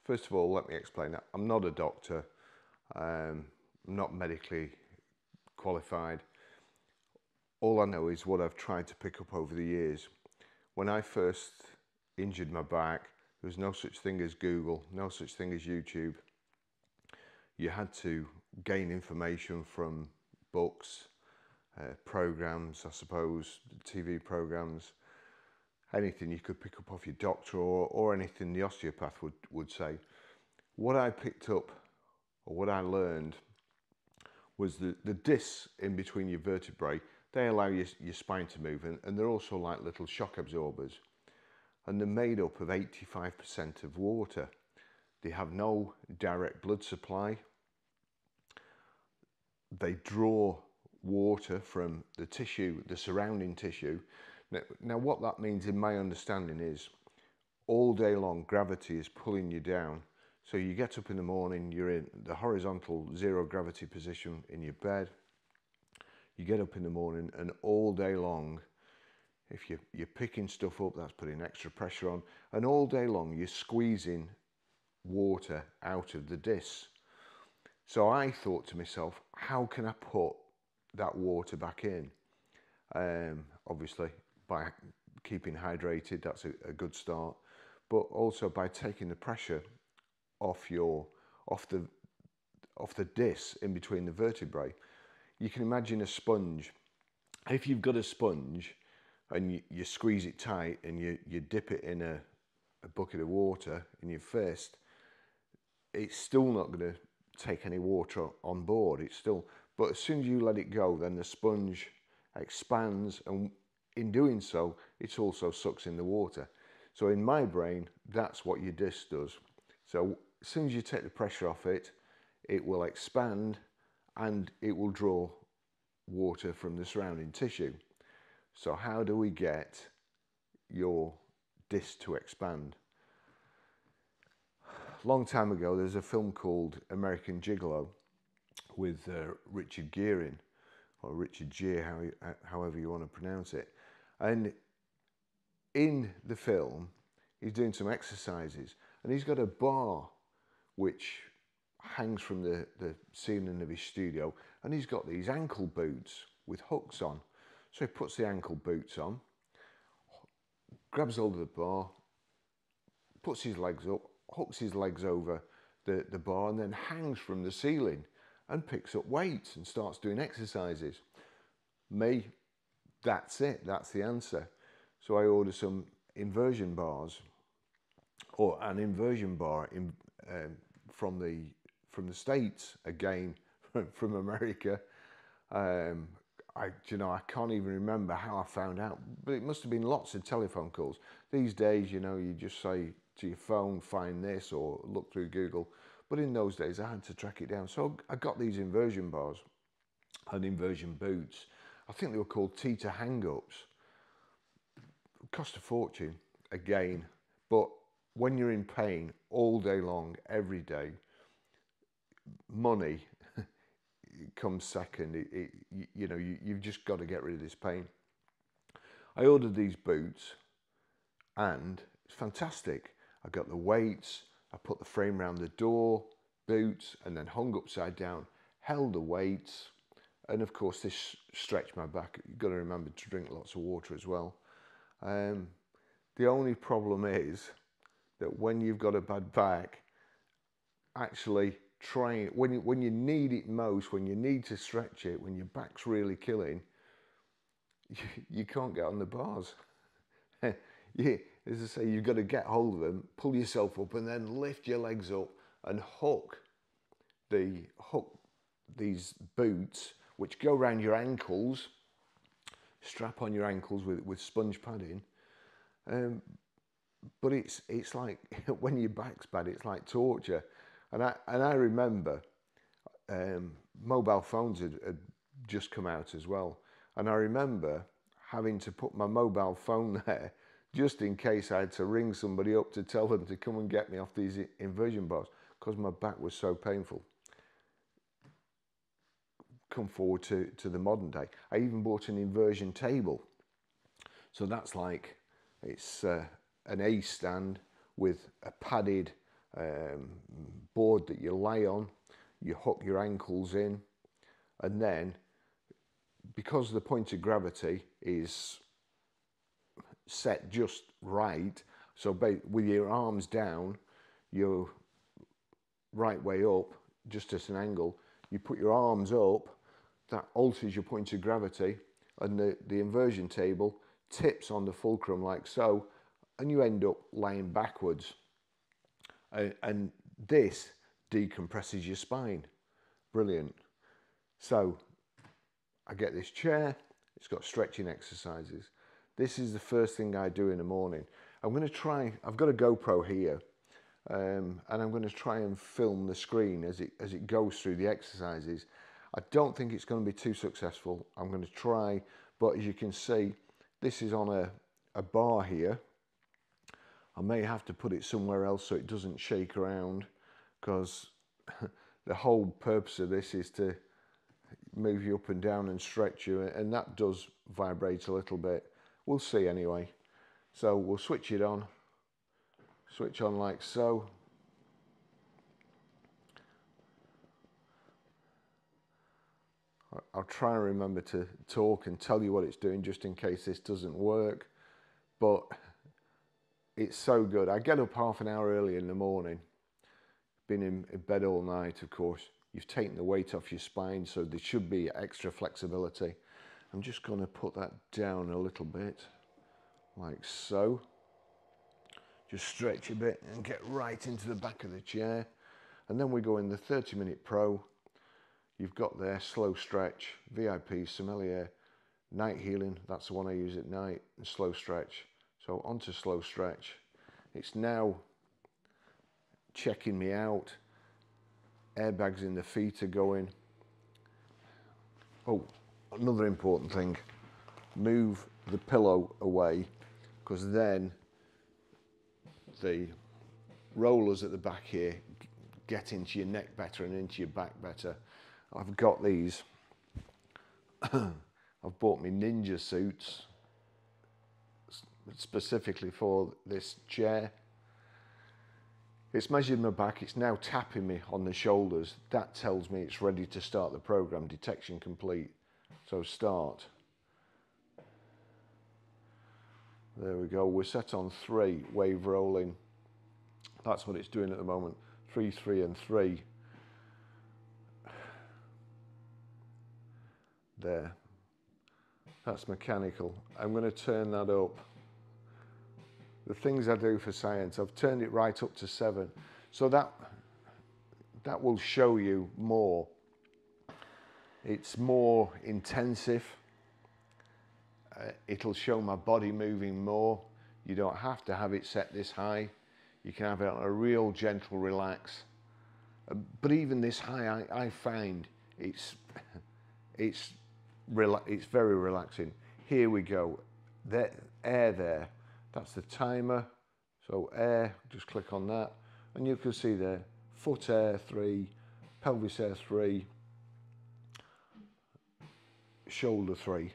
First of all, let me explain that I'm not a doctor. I'm not medically qualified. All I know is what I've tried to pick up over the years. When I first injured my back, there was no such thing as Google, no such thing as YouTube. You had to gain information from books, programs, I suppose, TV programs, anything you could pick up off your doctor or anything the osteopath would say. What I picked up, or what I learned, was the discs in between your vertebrae. They allow your spine to move, and they're also like little shock absorbers. And they're made up of 85% of water. They have no direct blood supply. They draw water from the tissue, the surrounding tissue. Now what that means in my understanding is all day long gravity is pulling you down. So you get up in the morning, you're in the horizontal zero gravity position in your bed. You get up in the morning and all day long, if you're picking stuff up, that's putting extra pressure on. And all day long, you're squeezing water out of the discs. So I thought to myself, how can I put that water back in? Obviously, by keeping hydrated, that's a good start. But also by taking the pressure off the discs in between the vertebrae. You can imagine a sponge. If you've got a sponge and you squeeze it tight and you dip it in a bucket of water in your fist, it's still not going to take any water on board. But as soon as you let it go, then the sponge expands, and in doing so, it also sucks in the water. So in my brain, that's what your disc does. So as soon as you take the pressure off it, it will expand and it will draw water from the surrounding tissue. So how do we get your disc to expand? Long time ago, there's a film called American Gigolo with Richard Gere, or Richard Gere, however you want to pronounce it. And in the film, he's doing some exercises, and he's got a bar which hangs from the ceiling of his studio, and he's got these ankle boots with hooks on. So he puts the ankle boots on, grabs hold of the bar, puts his legs up, hooks his legs over the bar, and then hangs from the ceiling and picks up weights and starts doing exercises. Me, that's it, that's the answer. So I ordered some inversion bars, or an inversion bar from the States, again from America. I can't even remember how I found out, but it must have been lots of telephone calls. These days, you just say to your phone, find this, or look through Google. But in those days, I had to track it down. So I got these inversion bars and inversion boots. I think they were called Teeter hang-ups. Cost a fortune, again. But when you're in pain all day long, every day, money comes second. You've just got to get rid of this pain. I ordered these boots, and it's fantastic. I got the weights, I put the frame around the door, boots, and then hung upside down, held the weights, and of course this stretched my back. You've got to remember to drink lots of water as well. The only problem is that when you've got a bad back, actually trying, when you need it most, when you need to stretch it, when your back's really killing, you can't get on the bars. As I say, you've got to get hold of them, pull yourself up, and then lift your legs up and hook these boots, which go around your ankles, strap on your ankles with sponge padding. But it's like, when your back's bad, it's like torture. And I remember mobile phones had just come out as well. And I remember having to put my mobile phone there just in case I had to ring somebody up to tell them to come and get me off these inversion bars, because my back was so painful. Come forward to the modern day. I even bought an inversion table. So that's like, it's an A stand with a padded board that you lay on. You hook your ankles in, and then because the point of gravity is set just right, so with your arms down, you're right way up, just at an angle, you put your arms up, that alters your point of gravity, and the inversion table tips on the fulcrum like so, and you end up lying backwards. And this decompresses your spine. Brilliant. So I get this chair, it's got stretching exercises. This is the first thing I do in the morning. I'm going to try, I've got a GoPro here, and I'm going to try and film the screen as it goes through the exercises. I don't think it's going to be too successful. I'm going to try, but as you can see, this is on a bar here. I may have to put it somewhere else so it doesn't shake around, because the whole purpose of this is to move you up and down and stretch you, and that does vibrate a little bit. We'll see anyway. So we'll switch it on. Switch on like so. I'll try and remember to talk and tell you what it's doing just in case this doesn't work. But it's so good. I get up half an hour early in the morning. Been in bed all night, of course. You've taken the weight off your spine, so there should be extra flexibility. I'm just going to put that down a little bit, like so. Just stretch a bit and get right into the back of the chair. And then we go in the 30-minute pro. You've got there slow stretch, VIP, sommelier, night healing. That's the one I use at night, and slow stretch. So onto slow stretch. It's now checking me out. Airbags in the feet are going. Oh, another important thing. Move the pillow away, because then the rollers at the back here get into your neck better and into your back better. I've got these. I've bought me ninja suits specifically for this chair. It's measured my back. It's now tapping me on the shoulders. That tells me it's ready to start the program. Detection complete. So start. There we go. We're set on 3, wave rolling. That's what it's doing at the moment. 3, 3, and 3. There. That's mechanical. I'm going to turn that up. The things I do for science, I've turned it right up to 7. So that will show you more. It's more intensive. It'll show my body moving more. You don't have to have it set this high. You can have it on a real gentle relax. But even this high, I find it's very relaxing. Here we go. There, air there. That's the timer. So air, just click on that. And you can see there, foot air 3, pelvis air 3, shoulder 3.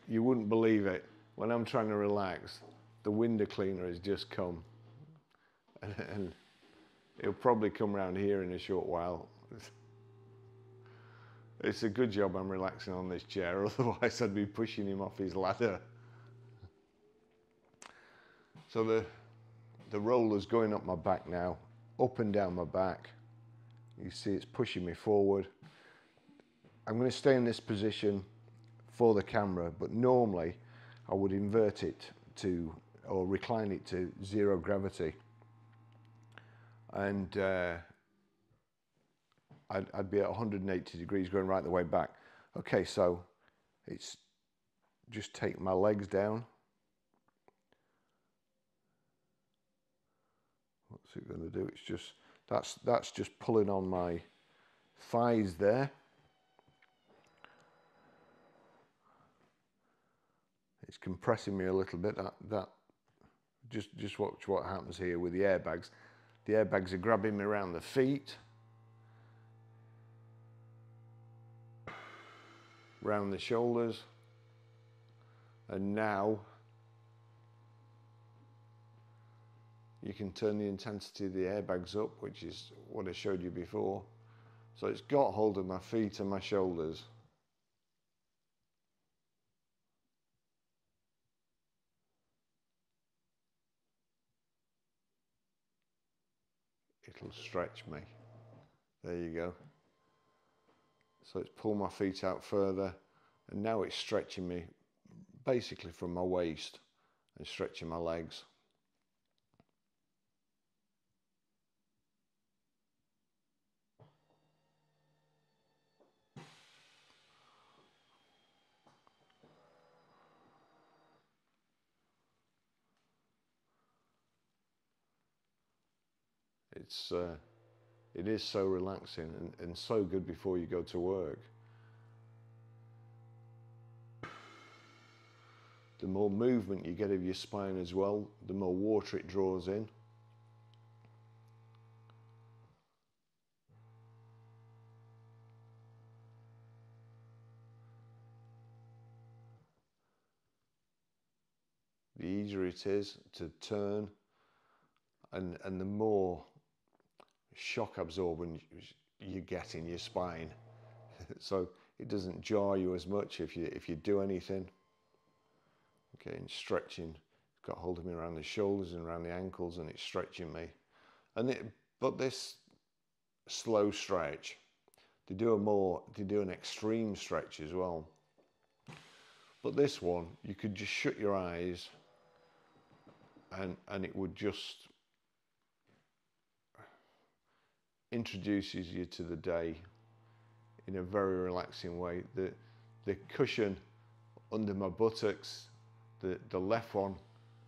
You wouldn't believe it. When I'm trying to relax, the window cleaner has just come. And he'll probably come around here in a short while. It's a good job I'm relaxing on this chair, otherwise I'd be pushing him off his ladder. So the roller's going up my back now, up and down my back. You see it's pushing me forward. I'm going to stay in this position for the camera, but normally I would invert it to, or recline it to 0 gravity. And I'd be at 180 degrees going right the way back. Okay, so it's just take my legs down. What's it going to do? It's just, that's just pulling on my thighs there. It's compressing me a little bit. Just watch what happens here with the airbags. The airbags are grabbing me around the feet, around the shoulders, and now you can turn the intensity of the airbags up, which is what I showed you before. So it's got hold of my feet and my shoulders. It'll stretch me. There you go. So it's pulled my feet out further, and now it's stretching me basically from my waist and stretching my legs. It is so relaxing and so good before you go to work. The more movement you get of your spine as well, the more water it draws in. The easier it is to turn, and the more shock absorbing you get in your spine. So it doesn't jar you as much if you do anything. Okay, and stretching, it's got hold of me around the shoulders and around the ankles, and it's stretching me. But this slow stretch, they do an extreme stretch as well. But this one, you could just shut your eyes and it would just introduces you to the day in a very relaxing way. The cushion under my buttocks, the left one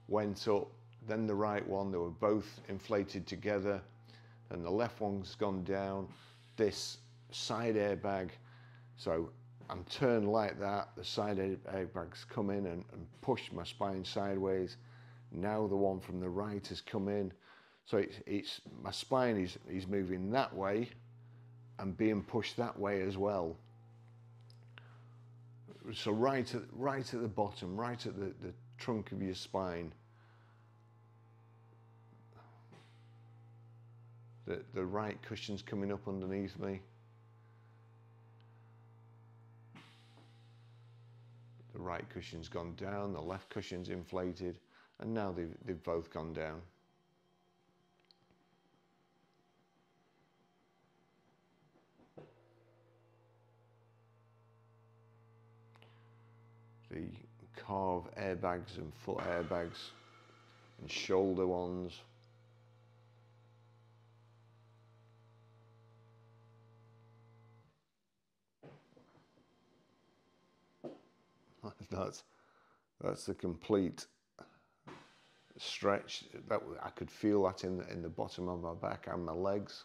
went up, then the right one, they were both inflated together, and the left one's gone down. This side airbag, so I'm turned like that, the side airbags come in and push my spine sideways. Now the one from the right has come in. So it's my spine is moving that way and being pushed that way as well. So right at the bottom, right at the trunk of your spine, the right cushion's coming up underneath me. The right cushion's gone down, the left cushion's inflated, and now they've both gone down. The calf airbags and foot airbags and shoulder ones. That's the complete stretch. That I could feel that in the bottom of my back and my legs.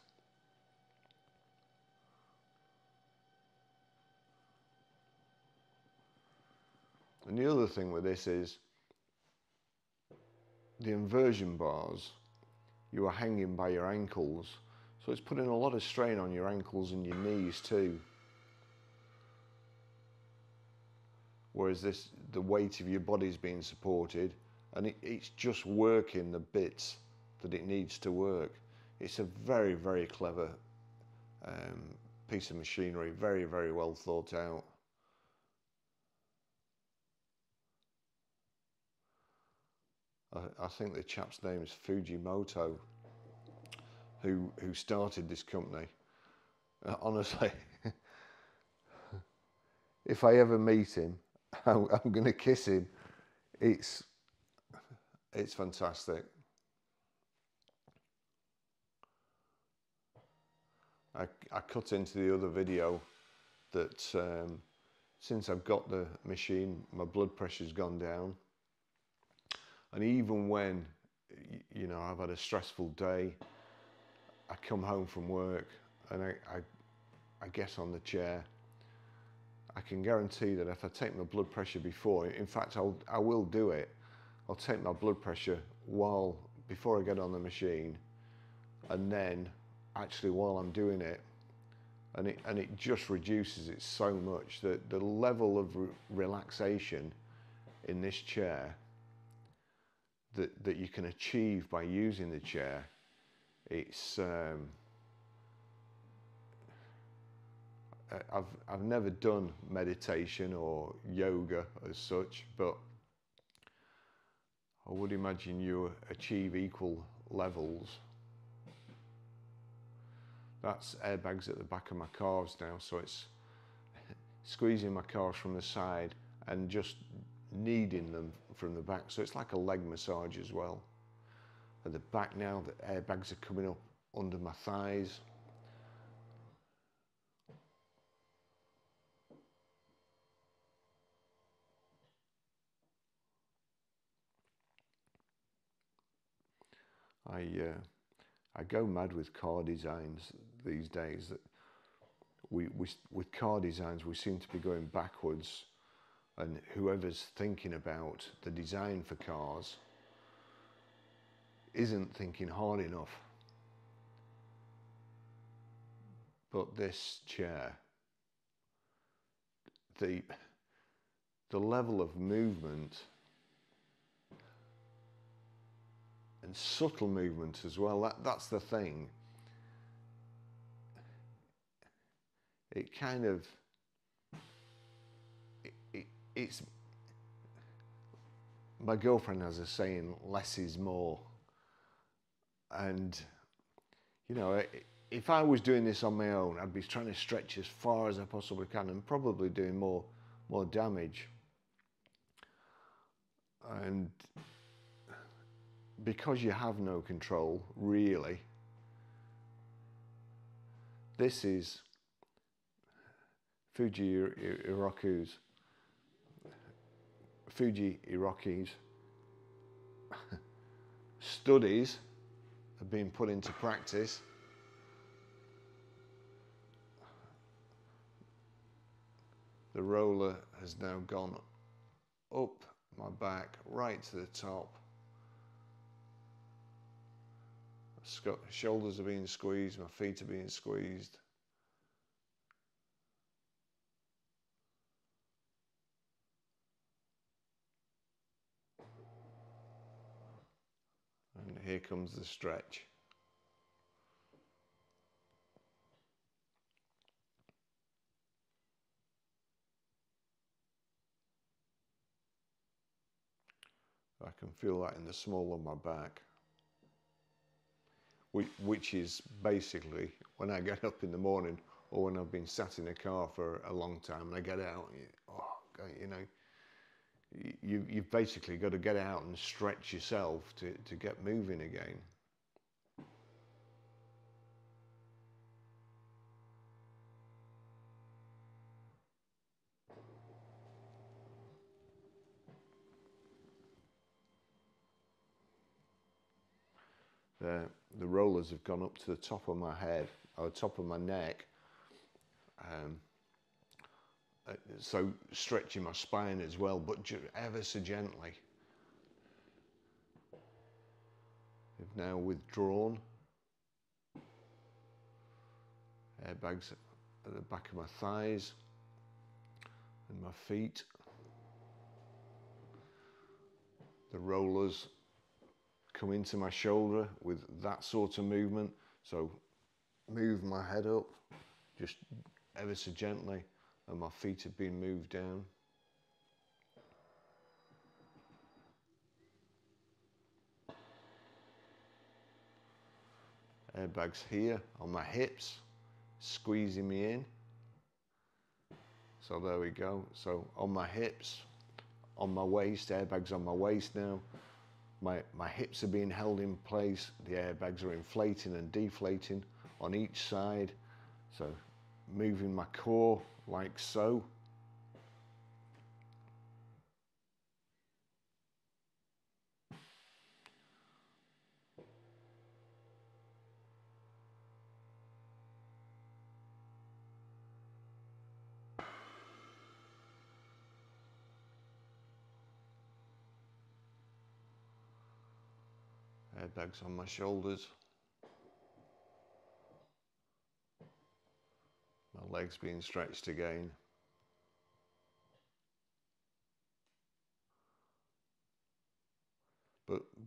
And the other thing with this is the inversion bars, you are hanging by your ankles, so it's putting a lot of strain on your ankles and your knees too. Whereas the weight of your body is being supported, and it's just working the bits that it needs to work. It's a very, very clever piece of machinery, very, very well thought out. I think the chap's name is Fujiiryoki, who started this company. Honestly, if I ever meet him, I'm going to kiss him. It's fantastic. I cut into the other video that since I've got the machine, my blood pressure's gone down. And even when, you know, I've had a stressful day, I come home from work and I get on the chair, I can guarantee that if I take my blood pressure before, in fact, I will do it. I'll take my blood pressure before I get on the machine, and then actually while I'm doing it, and it just reduces it so much that the level of relaxation in this chair that you can achieve by using the chair. It's I've never done meditation or yoga as such, but I would imagine you achieve equal levels. That's airbags at the back of my calves now, so it's squeezing my calves from the side and just kneading them from the back, so it's like a leg massage as well. At the back now, the airbags are coming up under my thighs. I go mad with car designs these days. That with car designs, we seem to be going backwards, and whoever's thinking about the design for cars isn't thinking hard enough. But this chair, the level of movement and subtle movement as well, that's the thing. It kind of, it's, my girlfriend has a saying, less is more. And, you know, if I was doing this on my own, I'd be trying to stretch as far as I possibly can and probably doing more damage. And because you have no control, really, this is Fujiiryoki's studies have been put into practice. The roller has now gone up my back right to the top. Shoulders are being squeezed, my feet are being squeezed. And here comes the stretch. I can feel that in the small of my back, which is basically when I get up in the morning or when I've been sat in a car for a long time and I get out, you know, you've basically got to get out and stretch yourself to get moving again. The rollers have gone up to the top of my head, or top of my neck, so stretching my spine as well, but ever so gently. They've now withdrawn. Airbags at the back of my thighs and my feet. The rollers come into my shoulder with that sort of movement, so move my head up just ever so gently, and my feet have been moved down. Airbags here on my hips, squeezing me in. So there we go. So on my hips, on my waist, airbags on my waist now. My hips are being held in place. The airbags are inflating and deflating on each side. So moving my core like so. Airbags on my shoulders. My legs being stretched again.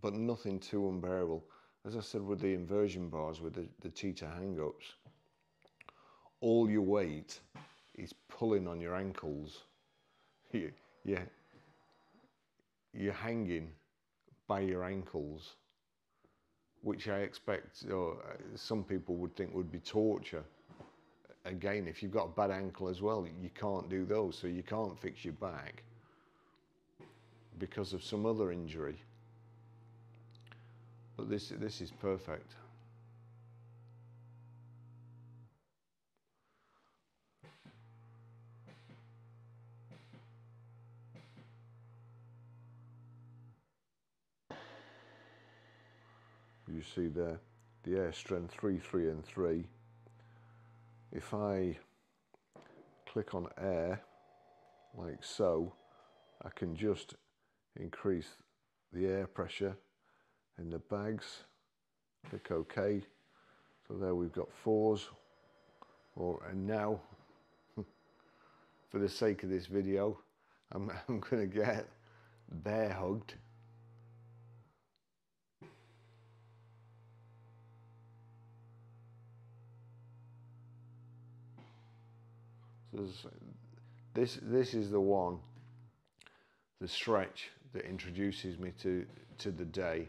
but nothing too unbearable. As I said with the inversion bars, with the teeter hang-ups, all your weight is pulling on your ankles. You're hanging by your ankles, which I expect, or some people would think would be torture. Again, if you've got a bad ankle as well, you can't do those, so you can't fix your back because of some other injury. But this is perfect. You see there, the air strength 3, 3 and 3. If I click on air, like so, I can just increase the air pressure in the bags. Click OK. So there we've got 4s. And now, for the sake of this video, I'm going to get bear hugged. So this is the one, the stretch that introduces me to the day.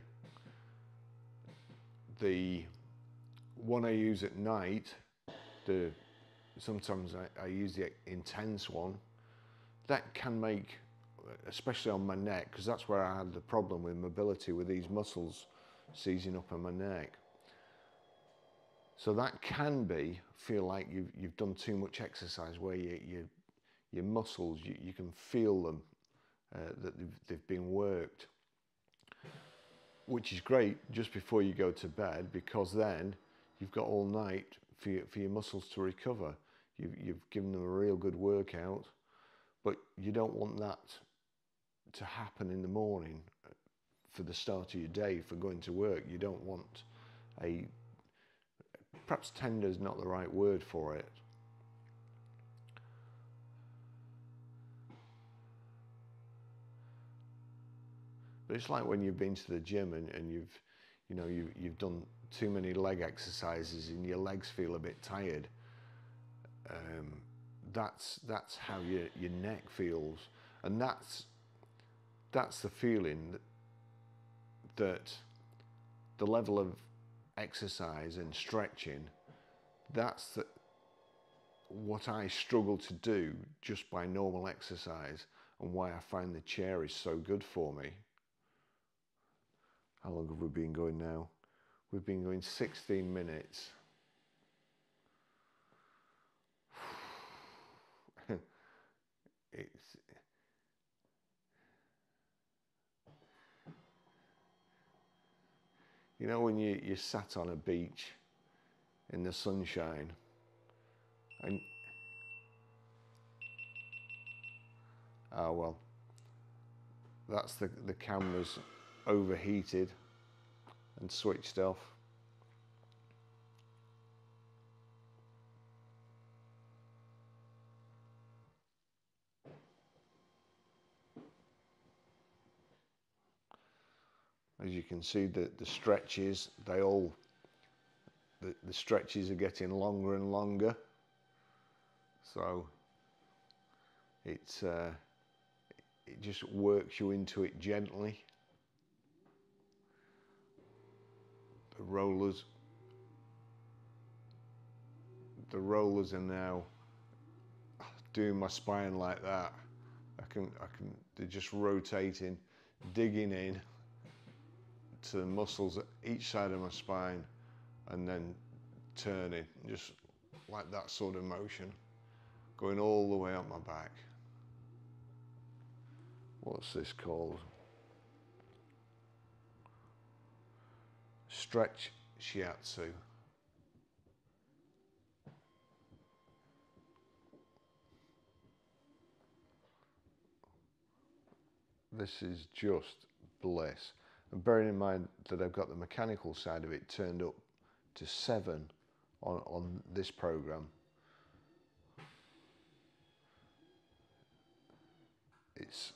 The one I use at night, sometimes I use the intense one. That can make, especially on my neck, because that's where I had the problem with mobility, with these muscles seizing up on my neck. So that can feel like you've done too much exercise, where your muscles, you can feel them, that they've been worked, which is great just before you go to bed, because then you've got all night for your muscles to recover. You've given them a real good workout, but you don't want that to happen in the morning for the start of your day, for going to work. You don't want perhaps tender is not the right word for it. But it's like when you've been to the gym and you've done too many leg exercises and your legs feel a bit tired. That's how your neck feels, and that's the feeling that the level of exercise and stretching, that's what I struggle to do just by normal exercise, and why I find the chair is so good for me. How long have we been going now? We've been going 16 minutes. You know, when you sat on a beach in the sunshine, and well, that's the camera's overheated and switched off. As you can see, the stretches, the stretches are getting longer and longer. So it just works you into it gently. The rollers are now doing my spine like that. They're just rotating, digging in to the muscles at each side of my spine, and then turning, just like that sort of motion, going all the way up my back. What's this called? Stretch shiatsu. This is just bliss. And bearing in mind that I've got the mechanical side of it turned up to 7 on this program. It's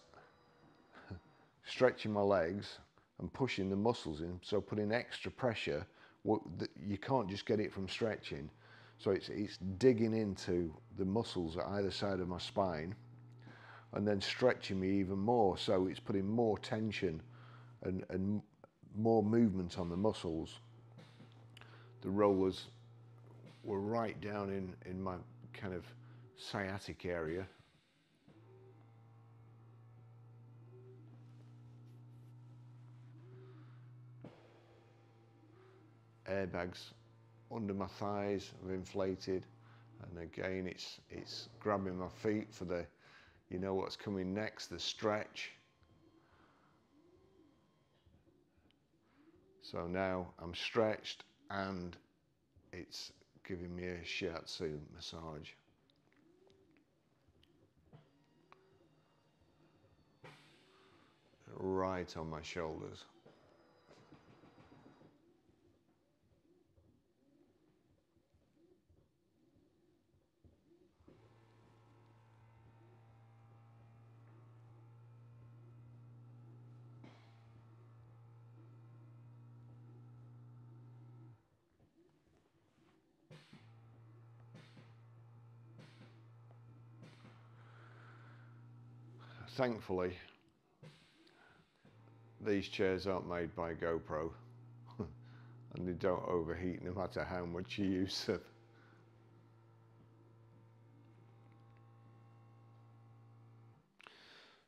stretching my legs and pushing the muscles in, so putting extra pressure. You can't just get it from stretching, so it's digging into the muscles at either side of my spine and then stretching me even more, so it's putting more tension and more movement on the muscles. The rollers were right down in my kind of sciatic area. Airbags under my thighs have inflated, and again it's grabbing my feet for the, you know what's coming next, the stretch. So now I'm stretched and it's giving me a shiatsu massage. Right on my shoulders. Thankfully, these chairs aren't made by GoPro and they don't overheat no matter how much you use them.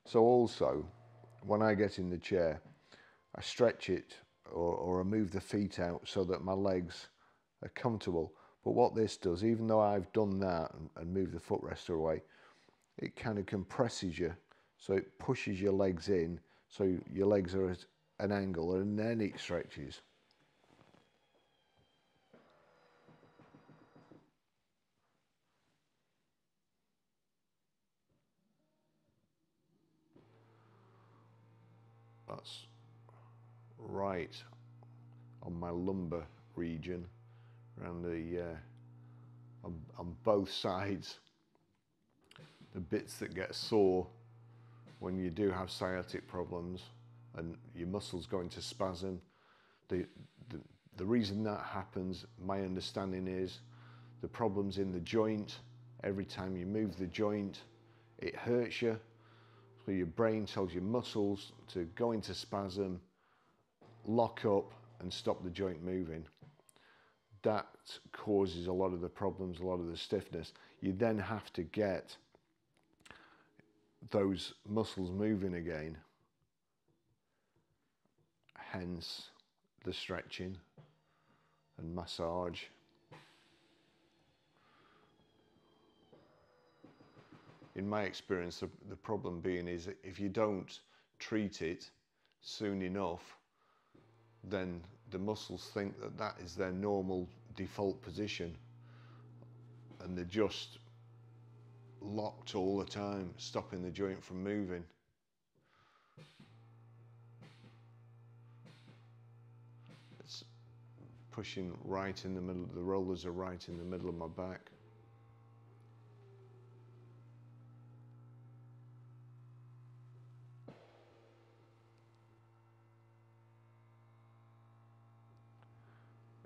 So also, when I get in the chair, I stretch it or I move the feet out so that my legs are comfortable. But what this does, even though I've done that and moved the footrest away, it kind of compresses you, so it pushes your legs in, so your legs are at an angle, and then it stretches. That's right on my lumbar region, around the on both sides, the bits that get sore when you do have sciatic problems and your muscles go into spasm. The reason that happens, my understanding is, the problem's in the joint. Every time you move the joint, it hurts you. So your brain tells your muscles to go into spasm, lock up and stop the joint moving. That causes a lot of the problems, a lot of the stiffness. You then have to get those muscles moving again. Hence the stretching and massage. In my experience, the problem being is that if you don't treat it soon enough, then the muscles think that that is their normal default position, and they're just locked all the time, stopping the joint from moving. It's pushing right in the middle, the rollers are right in the middle of my back.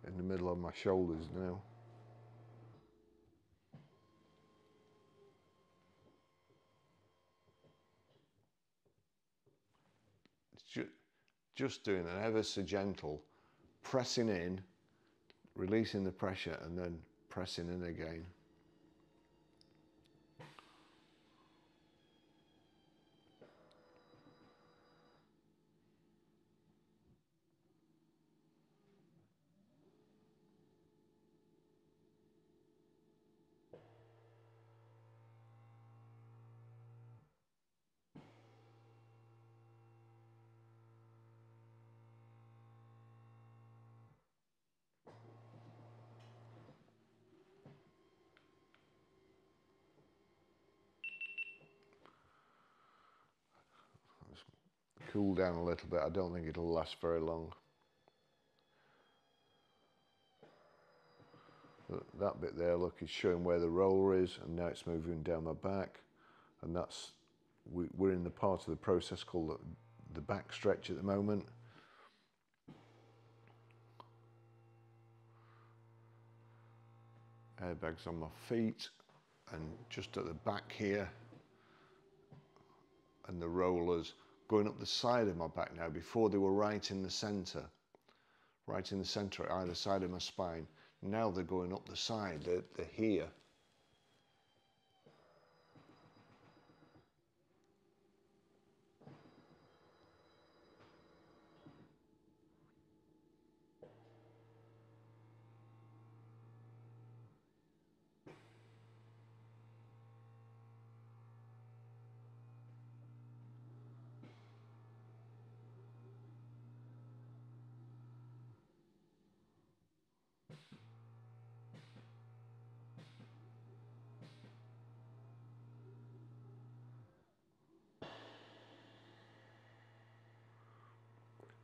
In the middle of my shoulders now. It's just doing an ever so gentle pressing in, releasing the pressure, and then pressing in again. Cool down a little bit. I don't think it'll last very long. That bit there, look, is showing where the roller is, and now it's moving down my back, and that's, we're in the part of the process called the back stretch at the moment. airbags on my feet and just at the back here, and the rollers going up the side of my back now. Before they were right in the centre at either side of my spine. Now they're going up the side, they're here.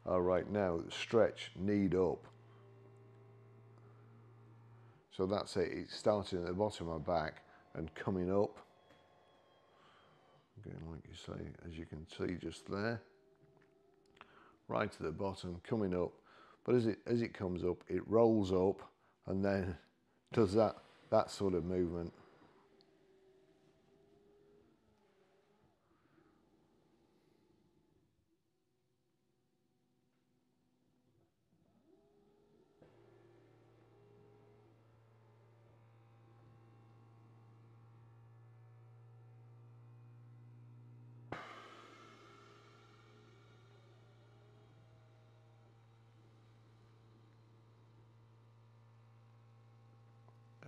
All right, now stretch, kneed up. So that's it, it's starting at the bottom of my back and coming up. Again, like you say, as you can see just there. Right to the bottom, coming up. But as it comes up, it rolls up and then does that sort of movement.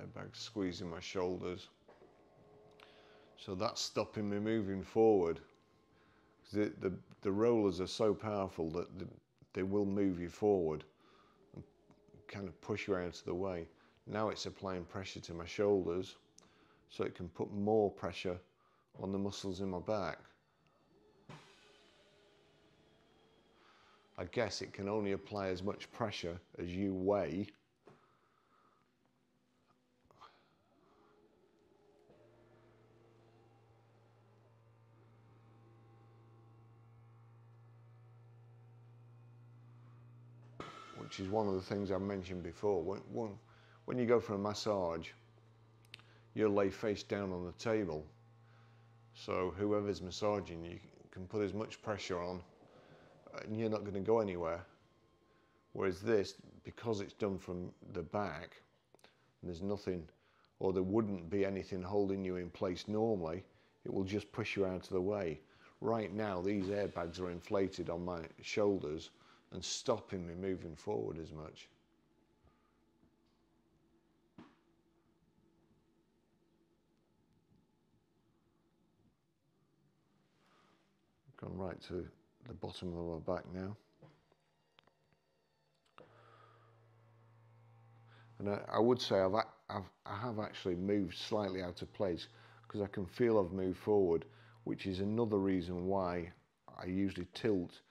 Airbag squeezing my shoulders. So that's stopping me moving forward. The rollers are so powerful that they will move you forward and kind of push you out of the way. Now it's applying pressure to my shoulders so it can put more pressure on the muscles in my back. I guess it can only apply as much pressure as you weigh. Which is one of the things I mentioned before. When you go for a massage, you'll lay face down on the table. So whoever's massaging you can put as much pressure on and you're not going to go anywhere. Whereas this, because it's done from the back, there's nothing, or there wouldn't be anything holding you in place normally, it will just push you out of the way. Right now, these airbags are inflated on my shoulders and stopping me moving forward as much. Gone right to the bottom of my back now. And I would say I have actually moved slightly out of place because I can feel I've moved forward, which is another reason why I usually tilt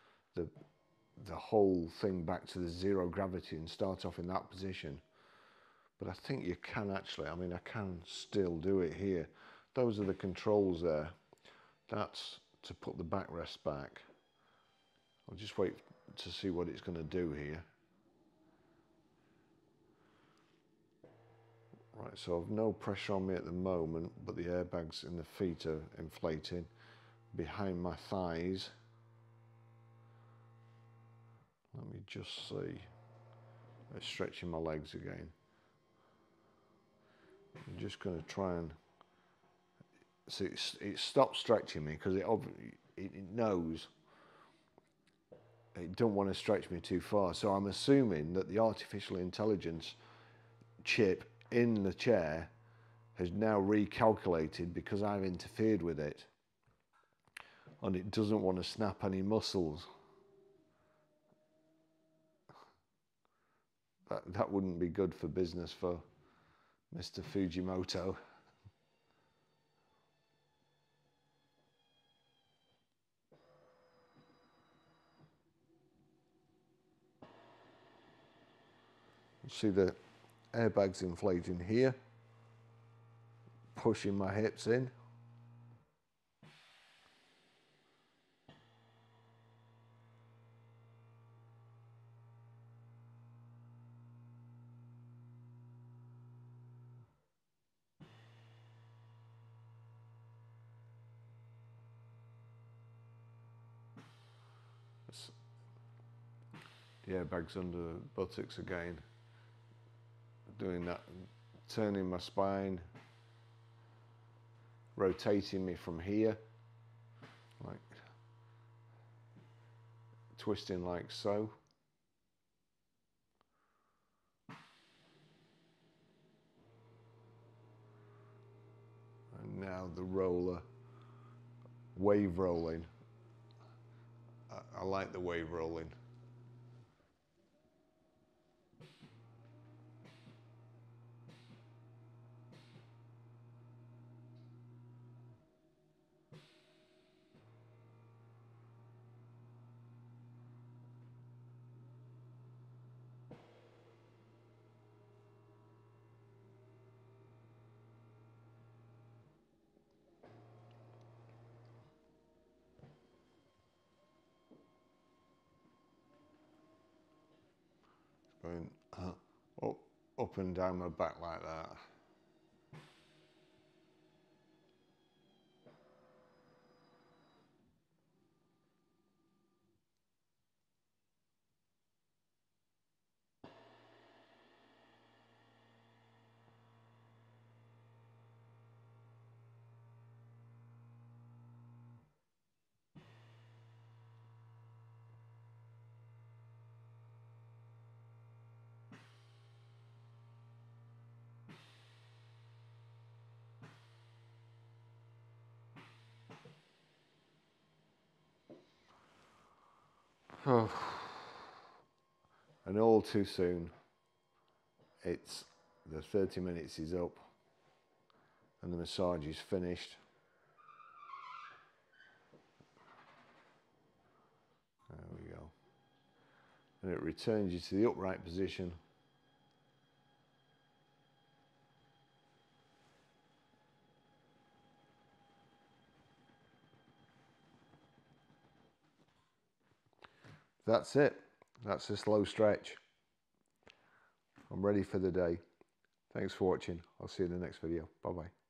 the whole thing back to the zero gravity and start off in that position. But I think you can actually, I mean, I can still do it here. Those are the controls there. That's to put the backrest back. I'll just wait to see what it's going to do here. Right, so I've no pressure on me at the moment, but the airbags in the feet are inflating behind my thighs. Let me just see. I'm stretching my legs again. I'm just going to try and see. It stopped stretching me because it knows it don't want to stretch me too far. So I'm assuming that the artificial intelligence chip in the chair has now recalculated because I've interfered with it, and it doesn't want to snap any muscles. That wouldn't be good for business for Mr. Fujimoto. See the airbags inflating here, pushing my hips in. the airbags under the buttocks again. Doing that, turning my spine, rotating me from here, like twisting like so. And now the roller, wave rolling. I like the wave rolling. Going up and down my back like that. Oh. And all too soon, it's the 30 minutes is up and the massage is finished. There we go. And it returns you to the upright position. That's it. That's a slow stretch. I'm ready for the day. Thanks for watching. I'll see you in the next video. Bye bye.